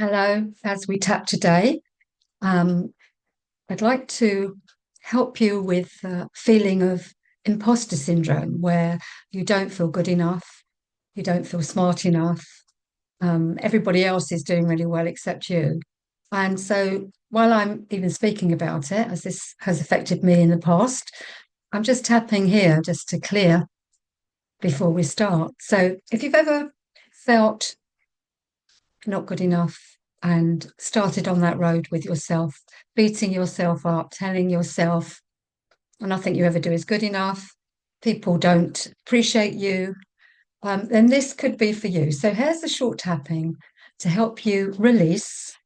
Hello, as we tap today, um, I'd like to help you with feeling of imposter syndrome, where you don't feel good enough, you don't feel smart enough, everybody else is doing really well except you. And so, while I'm even speaking about it, as this has affected me in the past, I'm just tapping here just to clear before we start. So, if you've ever felt not good enough and started on that road with yourself, beating yourself up, telling yourself nothing you ever do is good enough, people don't appreciate you, then this could be for you. So here's the short tapping to help you release,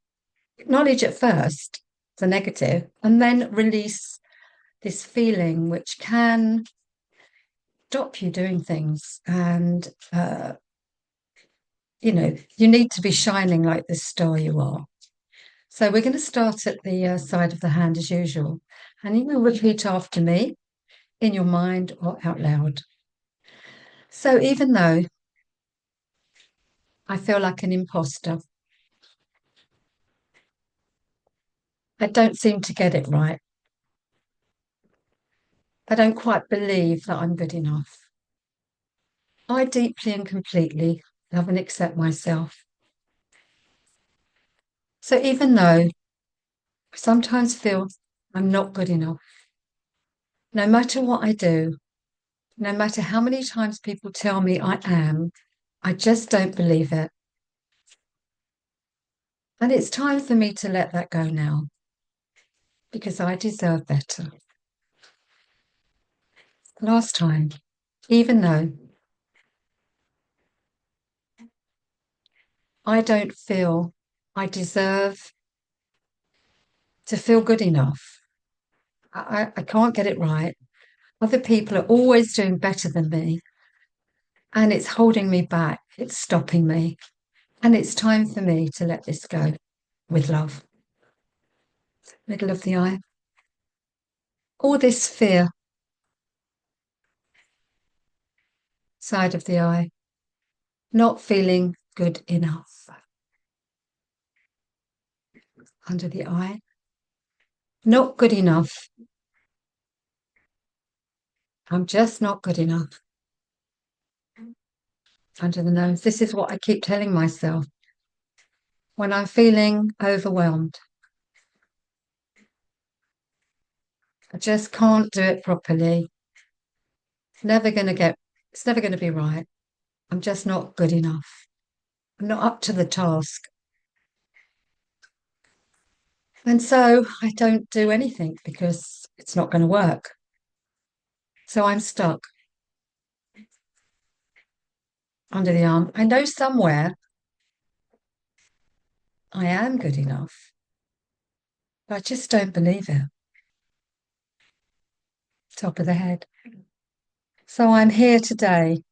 acknowledge at first the negative, and then release this feeling which can stop you doing things. And, you need to be shining like the star you are. So we're going to start at the side of the hand as usual. And you will repeat after me in your mind or out loud. So even though I feel like an imposter, I don't seem to get it right. I don't quite believe that I'm good enough. I deeply and completely love and accept myself. So even though I sometimes feel I'm not good enough, no matter what I do, no matter how many times people tell me I am, I just don't believe it. And it's time for me to let that go now because I deserve better. Last time, even though I don't feel I deserve to feel good enough, I can't get it right. Other people are always doing better than me, and it's holding me back, it's stopping me. And it's time for me to let this go with love. Middle of the eye. All this fear, side of the eye, not feeling good enough. Under the eye, not good enough. I'm just not good enough. Under the nose. This is what I keep telling myself when I'm feeling overwhelmed. I just can't do it properly. It's never going to be right. I'm just not good enough. I'm not up to the task. And so I don't do anything because it's not going to work. So I'm stuck under the arm. I know somewhere I am good enough, but I just don't believe it. Top of the head. So I'm here today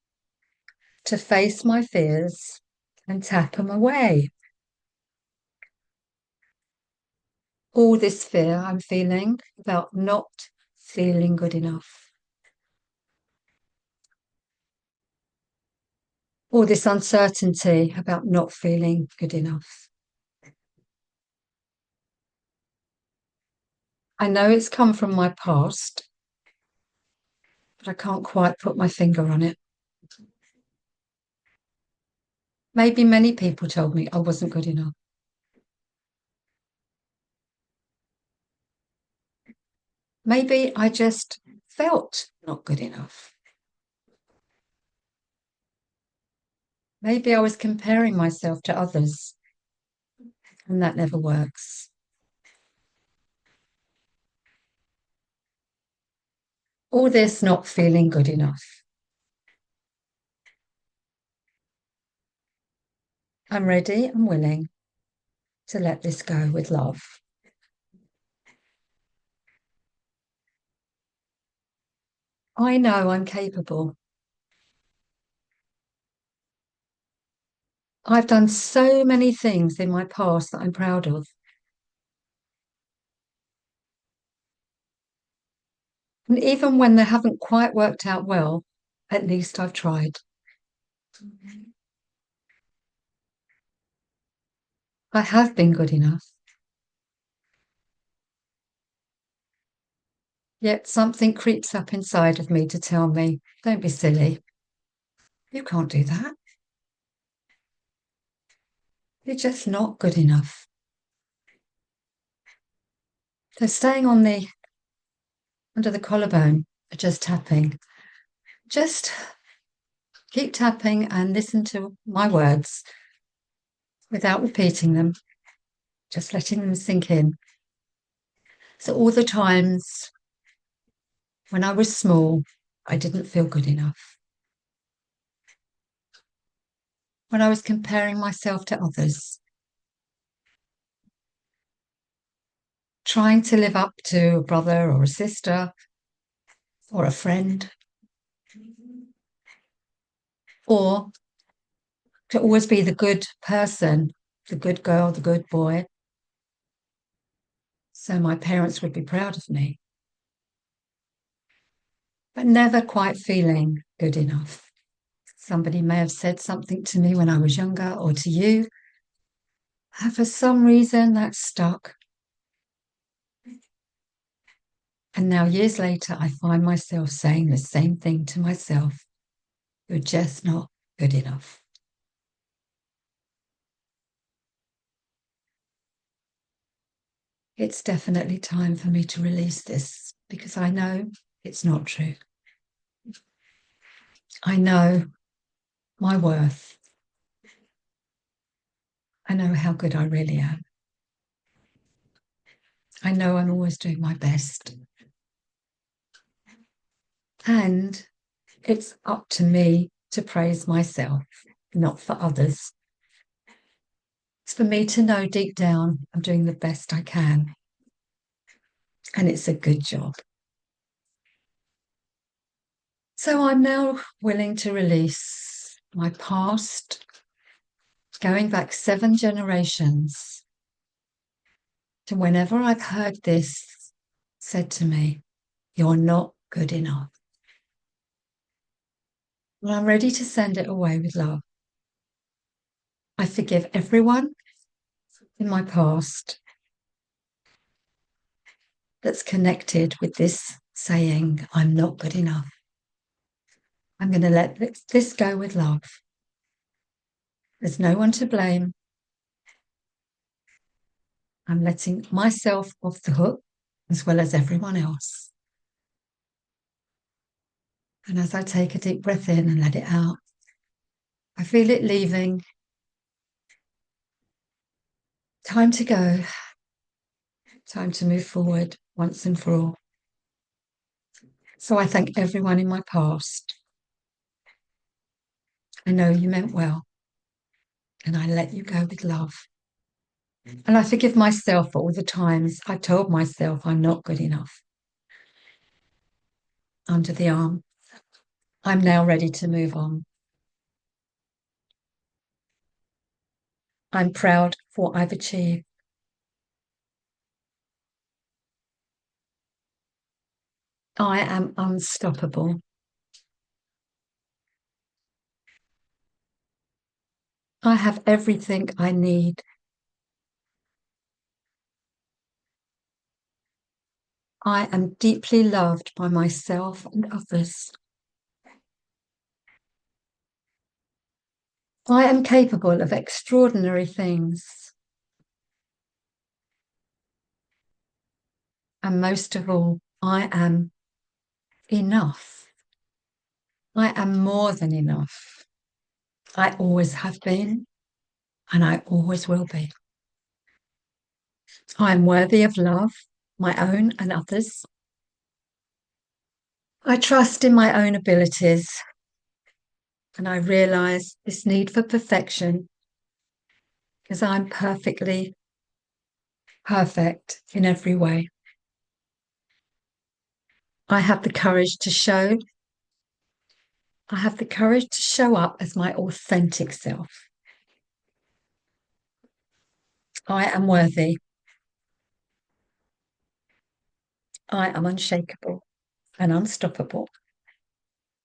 to face my fears and tap them away. All this fear I'm feeling about not feeling good enough. All this uncertainty about not feeling good enough. I know it's come from my past, but I can't quite put my finger on it. Maybe many people told me I wasn't good enough. Maybe I just felt not good enough. Maybe I was comparing myself to others, and that never works. All this not feeling good enough. I'm ready and willing to let this go with love. I know I'm capable. I've done so many things in my past that I'm proud of. And even when they haven't quite worked out well, at least I've tried. I have been good enough. Yet something creeps up inside of me to tell me, don't be silly. You can't do that. You're just not good enough. So staying on the under the collarbone, just tapping. Just keep tapping and listen to my words without repeating them, just letting them sink in. So all the times when I was small, I didn't feel good enough. When I was comparing myself to others, trying to live up to a brother or a sister or a friend, or to always be the good person, the good girl, the good boy, so my parents would be proud of me, but never quite feeling good enough. Somebody may have said something to me when I was younger or to you, and for some reason that stuck. And now, years later, I find myself saying the same thing to myself. You're just not good enough. It's definitely time for me to release this because I know it's not true. I know my worth. I know how good I really am. I know I'm always doing my best. And it's up to me to praise myself, not for others. It's for me to know deep down I'm doing the best I can. And it's a good job. So I'm now willing to release my past, going back 7 generations to whenever I've heard this said to me, you're not good enough. And I'm ready to send it away with love. I forgive everyone in my past that's connected with this saying, I'm not good enough. I'm going to let this go with love. There's no one to blame. I'm letting myself off the hook as well as everyone else. And as I take a deep breath in and let it out, I feel it leaving. Time to go. Time to move forward once and for all. So I thank everyone in my past. I know you meant well, and I let you go with love. And I forgive myself for all the times I told myself I'm not good enough. Under the arm. I'm now ready to move on. I'm proud of what I've achieved. I am unstoppable. I have everything I need. I am deeply loved by myself and others. I am capable of extraordinary things. And most of all, I am enough. I am more than enough. I always have been, and I always will be. I am worthy of love, my own and others. I trust in my own abilities, and I realize this need for perfection because I'm perfectly perfect in every way. I have the courage to show. I have the courage to show up as my authentic self. I am worthy. I am unshakable and unstoppable.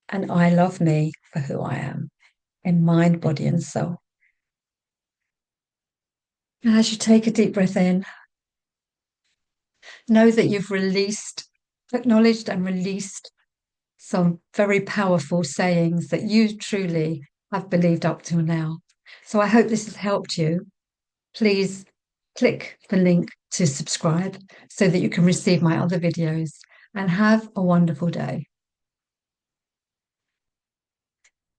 And I love me for who I am in mind, body, and soul. As you take a deep breath in, know that you've acknowledged and released some very powerful sayings that you truly have believed up till now. So I hope this has helped you. Please click the link to subscribe so that you can receive my other videos and have a wonderful day.